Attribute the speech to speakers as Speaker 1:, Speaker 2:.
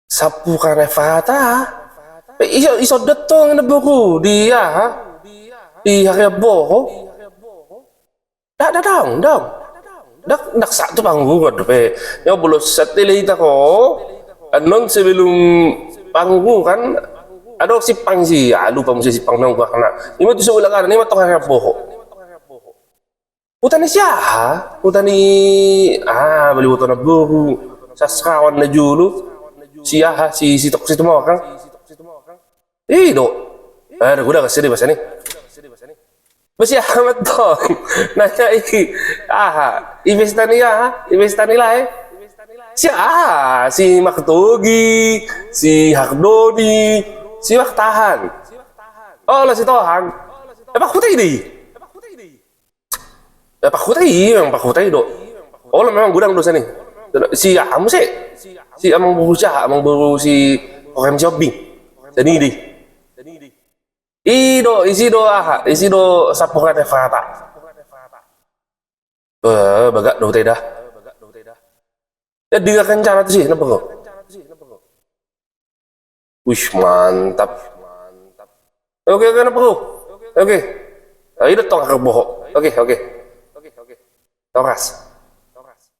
Speaker 1: Sapu karefata. Iso detong na buku dia ha. Iya kaya boho. Dang. Dak satu panggung pe. Ya belum setelah ko. Anon sebelum panggung kan ada si pang si lupa mesti si pang nang kana. Imo tu sa ulakan ni matong kaya boho. Utani siya ha? Utani beli utang na buku. Sa sakawan na julu. Siya ha si tok si tumawa kan. Do. Udah kasih deh bahasa nih. Masih amat dong. Nanya iki. Investan niya ha? Investan nila si Maktogi, si Hakdoni, si Maktahan. Oh, lah si Tohan. Pak Kutai di. Pak Kutai, memang Pak Kutai do. Oh, lah memang gudang dosa nih. Si Amu sih. Si Amang Buruca, Amang Buru si Okem Shopping. Jadi di. Isi do sapungan Fata. Bagak do dah. Ya dia kencana tuh sih, kenapa kok? Wih, mantap. Oke, kenapa kok? Oke. Ayo tong aku bohong. Oke. Toras.